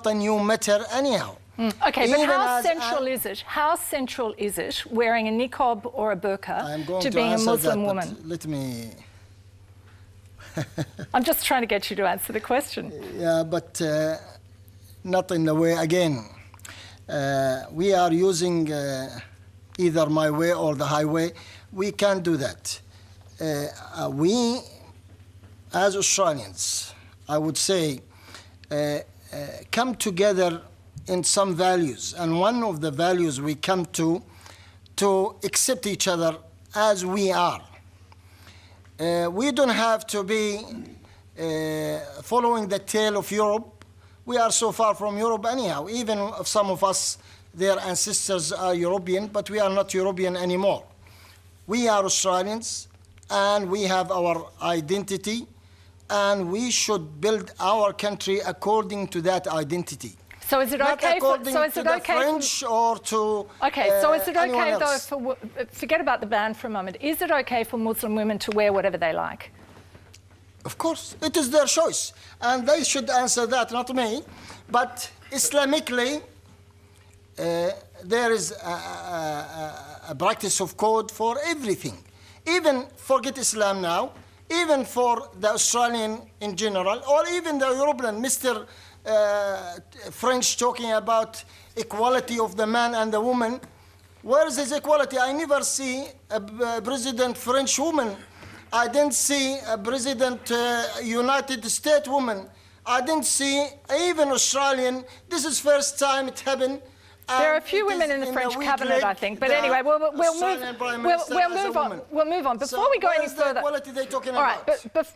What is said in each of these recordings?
a new matter anyhow. Okay, but how central is it? How central is it wearing a niqab or a burqa to being a Muslim woman? Let me... I'm just trying to get you to answer the question. Yeah, but not in the way, again. We are using either my way or the highway. We can't do that. We, as Australians, I would say, come together in some values. And one of the values we come to accept each other as we are. We don't have to be following the tail of Europe. We are so far from Europe anyhow. Even if some of us, their ancestors are European, but we are not European anymore. We are Australians, and we have our identity, and we should build our country according to that identity. So is it okay for French or to so is it okay though else? for, forget about the ban for a moment, is it okay for Muslim women to wear whatever they like? Of course, it is their choice, and they should answer that, not me. But Islamically, there is a practice of code for everything. Even forget Islam now, even for the Australian in general, or even the European, Mr. French talking about equality of the man and the woman. Where is this equality? I never see a president French woman. I didn't see a president United States woman. I didn't see even Australian. This is first time it happened. There are a few women in the French cabinet, I think. But anyway, we'll move on. We'll move on. Before we go any further, what are they talking all about? right, but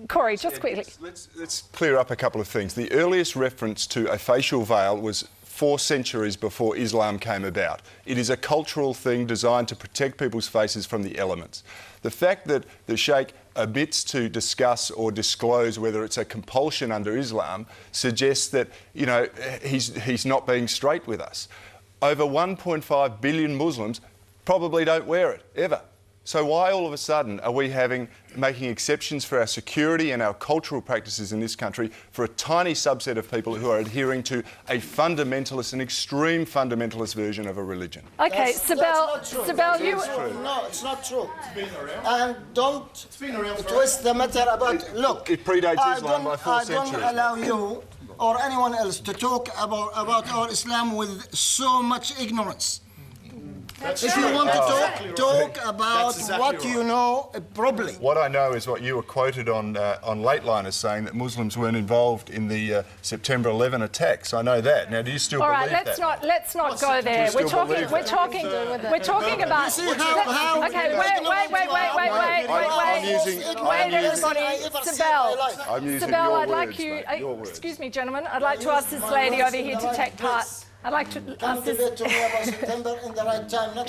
Corey, just quickly. Let's clear up a couple of things. The earliest reference to a facial veil was 4 centuries before Islam came about. It is a cultural thing designed to protect people's faces from the elements. The fact that the Sheikh omits to discuss or disclose whether it's a compulsion under Islam suggests that, you know, he's not being straight with us. Over 1.5 billion Muslims probably don't wear it, ever. So why all of a sudden are we making exceptions for our security and our cultural practices in this country for a tiny subset of people who are adhering to a fundamentalist, an extreme fundamentalist version of a religion? Okay, Sibel, you... No, it's not true. It's been around. And don't twist the matter about... Look, it predates Islam by 4 centuries. I don't allow you or anyone else to talk about our Islam with so much ignorance. If you want to talk about what you know properly. What I know is what you were quoted on Lateline as saying, that Muslims weren't involved in the September 11 attacks. I know that. Now, do you still believe that? All right, let's not go there. We're talking about... Okay, wait, everybody. Sibel, I'd like you... Excuse me, gentlemen. I'd like to ask this lady over here to take part. I'd like to ask this...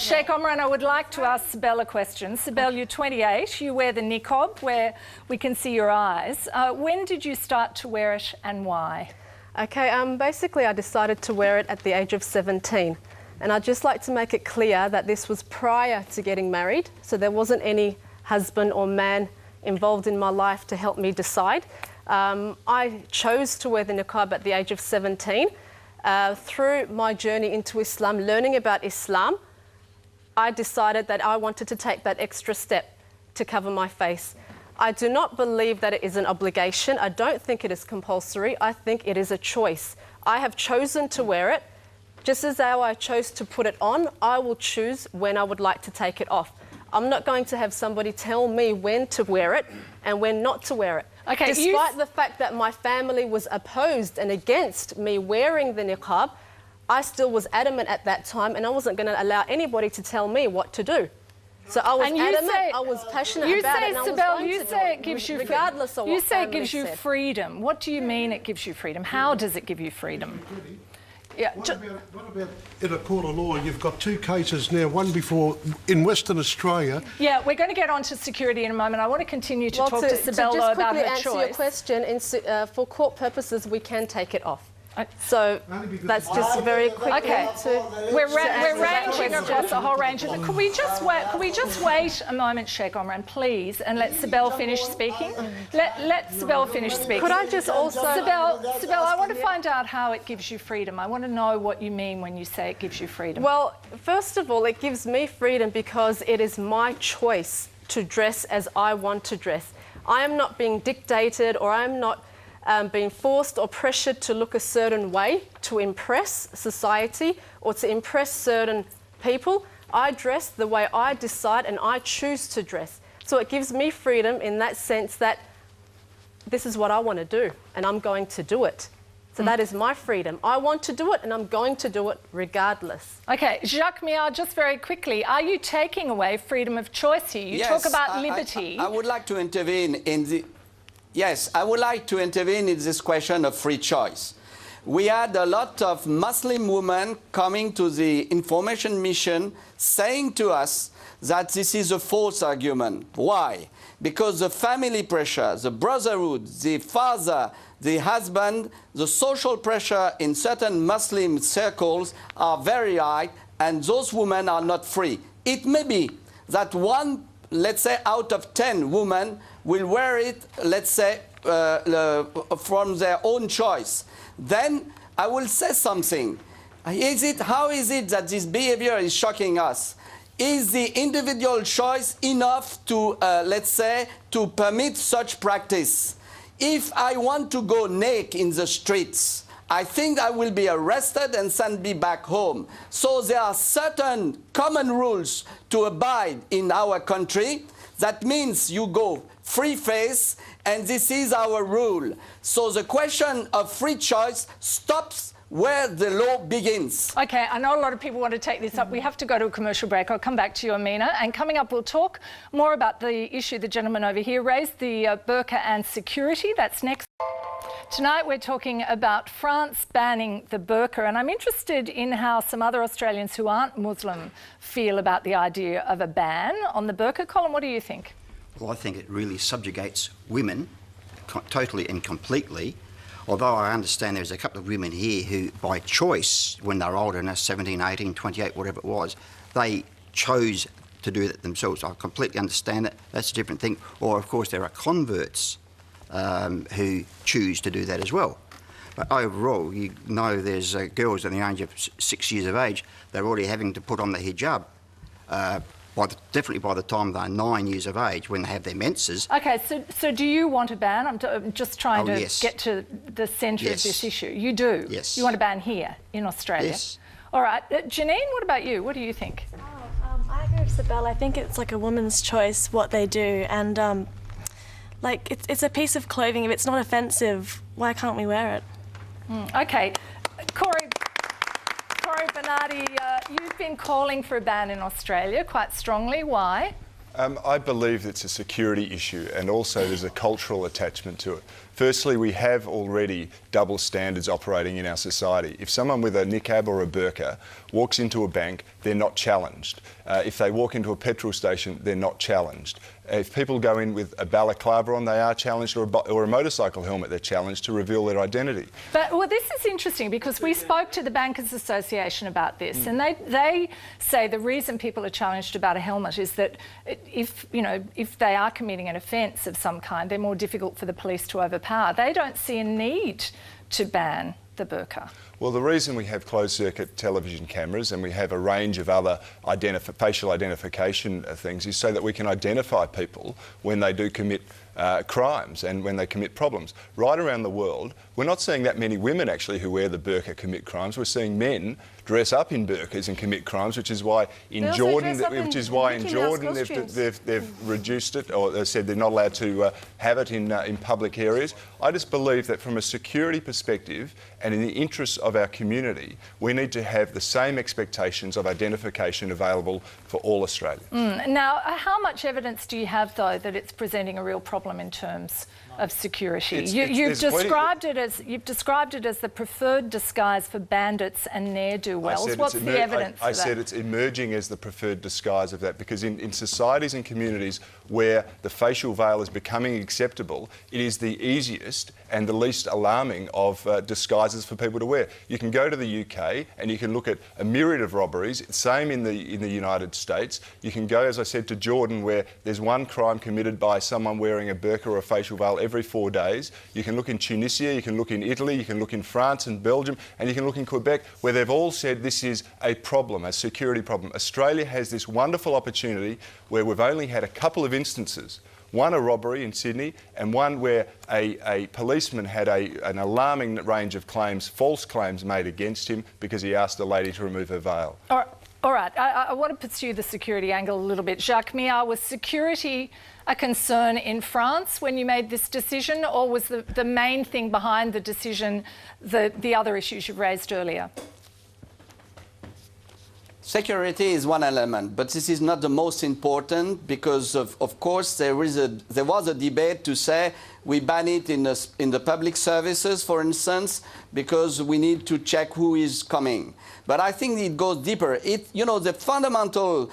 Sheikh Omran, I would like to ask Sibel a question. Sibel, you're 28. You wear the niqab where we can see your eyes. When did you start to wear it and why? Okay, basically I decided to wear it at the age of 17. And I'd just like to make it clear that this was prior to getting married. So there wasn't any husband or man involved in my life to help me decide. I chose to wear the niqab at the age of 17. Through my journey into Islam, learning about Islam, I decided that I wanted to take that extra step to cover my face. I do not believe that it is an obligation. I don't think it is compulsory. I think it is a choice. I have chosen to wear it. Just as though I chose to put it on, I will choose when I would like to take it off. I'm not going to have somebody tell me when to wear it and when not to wear it. Okay, despite the fact that my family was opposed and against me wearing the niqab, I still was adamant at that time, and I wasn't going to allow anybody to tell me what to do. So I was adamant, I was passionate about it, and I was going to do it, regardless of what family said. You say it gives you freedom. What do you mean it gives you freedom? How does it give you freedom? Yeah. What about in a court of law? You've got 2 cases now, one before in Western Australia. Yeah, we're going to get on to security in a moment. I want to continue to talk to Sibel about her choice. To just quickly answer your question, for court purposes, we can take it off. So that's just very quickly Okay, to... we're answer that ranging question. across a whole range of them. Could we just wait a moment, Sheikh Omran, please, and let Sibel finish speaking? Let Sibel finish speaking. Could I just also... Sibel, I want to find out how it gives you freedom. I want to know what you mean when you say it gives you freedom. Well, first of all, it gives me freedom because it is my choice to dress as I want to dress. I am not being dictated, or I'm not being forced or pressured to look a certain way to impress society or to impress certain people. I dress the way I decide and I choose to dress. So it gives me freedom in that sense that this is what I want to do and I'm going to do it. So that is my freedom. I want to do it and I'm going to do it regardless. Okay, Jacques Miard, just very quickly, are you taking away freedom of choice here? You talk about liberty. I would like to intervene in the... Yes, I would like to intervene in this question of free choice. We had a lot of Muslim women coming to the information mission saying to us that this is a false argument. Why? Because the family pressure, the brotherhood, the father, the husband, the social pressure in certain Muslim circles are very high, and those women are not free. It may be that one, let's say, out of 10 women will wear it, let's say, from their own choice. Then I will say something. How is it that this behavior is shocking us? Is the individual choice enough to, let's say, to permit such practice? If I want to go naked in the streets, I think I will be arrested and sent me back home. So there are certain common rules to abide in our country. That means you go free face, and this is our rule. So the question of free choice stops where the law begins. Okay, I know a lot of people want to take this up. We have to go to a commercial break. I'll come back to you, Amina. And coming up, we'll talk more about the issue the gentleman over here raised, the burqa and security. That's next. Tonight we're talking about France banning the burqa, and I'm interested in how some other Australians who aren't Muslim feel about the idea of a ban on the burqa. Colin, what do you think? Well, I think it really subjugates women totally and completely. Although I understand there's a couple of women here who, by choice, when they're older enough, 17, 18, 28, whatever it was, they chose to do that themselves. I completely understand it. That's a different thing. Or, of course, there are converts who choose to do that as well. But overall, you know there's girls at the age of 6 years of age, they're already having to put on the hijab. Definitely by the time they're 9 years of age, when they have their menses. Okay, so do you want a ban? I'm just trying to yes. get to the centre of this issue. You do? Yes. You want a ban here in Australia? Yes. All right. Janine, what about you? What do you think? I agree with Sibel. I think it's like a woman's choice what they do, and like it's a piece of clothing. If it's not offensive, why can't we wear it? Okay. Corey Bernardi, you've been calling for a ban in Australia quite strongly. Why? I believe it's a security issue, and also there's a cultural attachment to it. Firstly, we have already double standards operating in our society. If someone with a niqab or a burqa walks into a bank, they're not challenged. If they walk into a petrol station, they're not challenged. If people go in with a balaclava on, they are challenged, or a motorcycle helmet, they're challenged to reveal their identity. But, well, this is interesting because we spoke to the Bankers Association about this, and they say the reason people are challenged about a helmet is that if they are committing an offence of some kind, they're more difficult for the police to overpower. They don't see a need to ban the burqa. Well, the reason we have closed-circuit television cameras and we have a range of other facial identification things is so that we can identify people when they do commit crimes and when they commit problems. Right around the world, we're not seeing that many women actually who wear the burqa commit crimes. We're seeing men dress up in burqas and commit crimes, which is why in Jordan, they've reduced it, or they said they're not allowed to have it in public areas. I just believe that from a security perspective and in the interests of our community, we need to have the same expectations of identification available for all Australians. Now, how much evidence do you have, though, that it's presenting a real problem in terms of security. You've described it as the preferred disguise for bandits and ne'er-do-wells. What's the evidence for that? I said it's emerging as the preferred disguise of that, because in societies and communities where the facial veil is becoming acceptable, it is the easiest and the least alarming of disguises for people to wear. You can go to the UK and you can look at a myriad of robberies, same in the United States. You can go, as I said, to Jordan, where there's one crime committed by someone wearing a burqa or a facial veil every 4 days. You can look in Tunisia, you can look in Italy, you can look in France and Belgium, and you can look in Quebec, where they've all said this is a problem, a security problem. Australia has this wonderful opportunity where we've only had a couple of instances. One, a robbery in Sydney, and one where a policeman had an alarming range of claims, false claims made against him because he asked a lady to remove her veil. All right. I want to pursue the security angle a little bit. Jacques Millard, was security a concern in France when you made this decision, or was the main thing behind the decision the other issues you've raised earlier? Security is one element, but this is not the most important, because of course there was a debate to say we ban it in the public services, for instance, because we need to check who is coming. But I think it goes deeper. The fundamental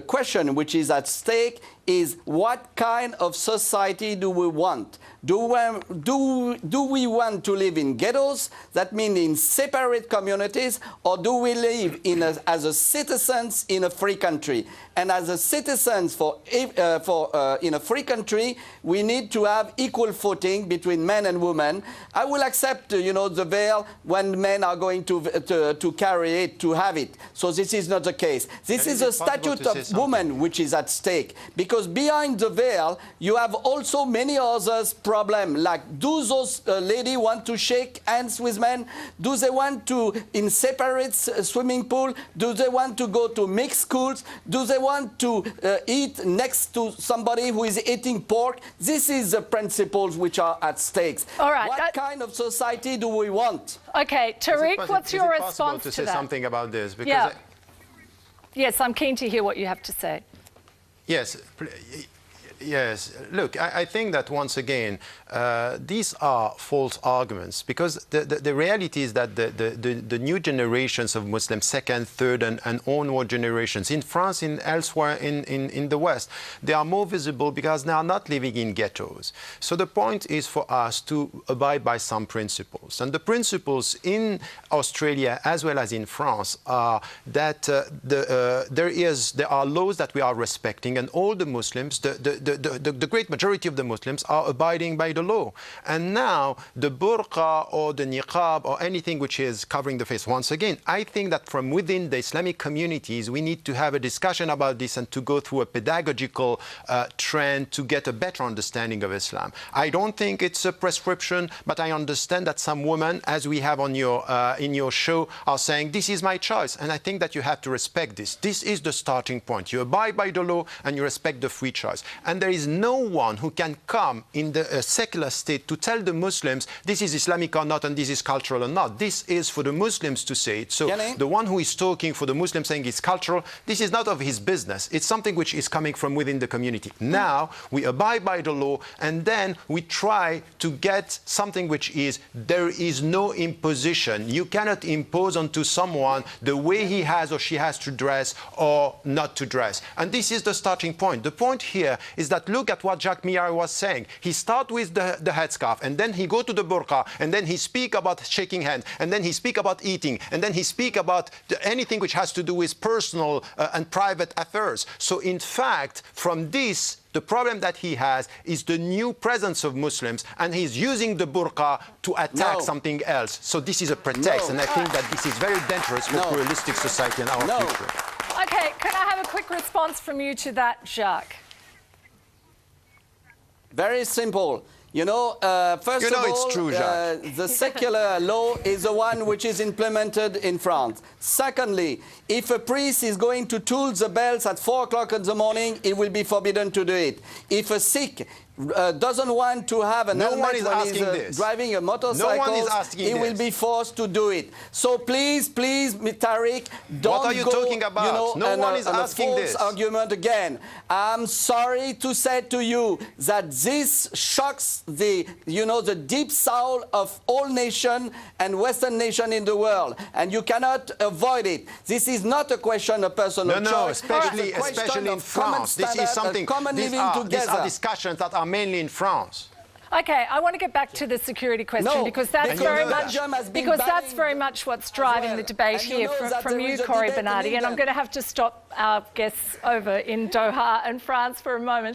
question which is at stake is, what kind of society do we want? Do we want to live in ghettos, that means in separate communities, or do we live as a citizens in a free country? And as a citizens in a free country, we need to have equal footing between men and women. I will accept, the veil when men are going to carry it, to have it. So this is not the case. This is a statute of woman which is at stake, because behind the veil you have also many others problem, like, do those ladies want to shake hands with men? Do they want to in separate swimming pool? Do they want to go to mixed schools? Do they want to eat next to somebody who is eating pork? This is the principles which are at stake. All right. What kind of society do we want? Okay, Tariq, what's your response to to say that? something about this? Because yeah. Yes, I'm keen to hear what you have to say. Yes. Yes, look, I think that once again, these are false arguments, because the reality is that the new generations of Muslims, second, third and onward generations, in France and elsewhere in the West, they are more visible because they are not living in ghettos. So the point is for us to abide by some principles. And the principles in Australia as well as in France are that there are laws that we are respecting, and all the Muslims, the great majority of the Muslims are abiding by the law. And now the burqa or the niqab or anything which is covering the face, once again, I think that from within the Islamic communities, we need to have a discussion about this and to go through a pedagogical trend to get a better understanding of Islam. I don't think it's a prescription, but I understand that some women, as we have on in your show, are saying, this is my choice. And I think that you have to respect this. This is the starting point. You abide by the law and you respect the free choice. And there is no one who can come in the secular state to tell the Muslims this is Islamic or not and this is cultural or not. This is for the Muslims to say it. So the one who is talking for the Muslims saying it's cultural, this is not of his business. It's something which is coming from within the community. Now we abide by the law, and then we try to get something which is, there is no imposition. You cannot impose onto someone the way he has or she has to dress or not to dress. And this is the starting point. The point here is that look at what Jacques Millard was saying. He starts with the headscarf, and then he go to the burqa, and then he speak about shaking hands, and then he speak about eating, and then he speak about anything which has to do with personal and private affairs. So in fact, from this, the problem that he has is the new presence of Muslims, and he's using the burqa to attack something else. So this is a pretext, and I think that this is very dangerous for pluralistic society and our future. Okay, can I have a quick response from you to that, Jacques? Very simple. First of all, it's true, the secular law is the one which is implemented in France. Secondly, if a priest is going to toll the bells at 4 o'clock in the morning, it will be forbidden to do it. If a Sikh doesn't want to have an No one helmet is when asking he's this. driving a motorcycle, No one is asking he will this. be forced to do it. So please, Tariq, don't What are you go, talking about? No one is on a asking false this. argument again. I'm sorry to say to you that this shocks the deep soul of all nations and Western nations in the world, and you cannot avoid it. This is not a question of personal choice. No, It's a especially question in of common France. This is standard, something. common These living are together. discussions that are mainly in France. Okay, I want to get back to the security question No, because that's because very Belgium much has been banning very much what's driving well. the debate And you here know that from there you, is a Corey debate in Bernardi, and I'm England. going to have to stop our guests over in Doha and France for a moment.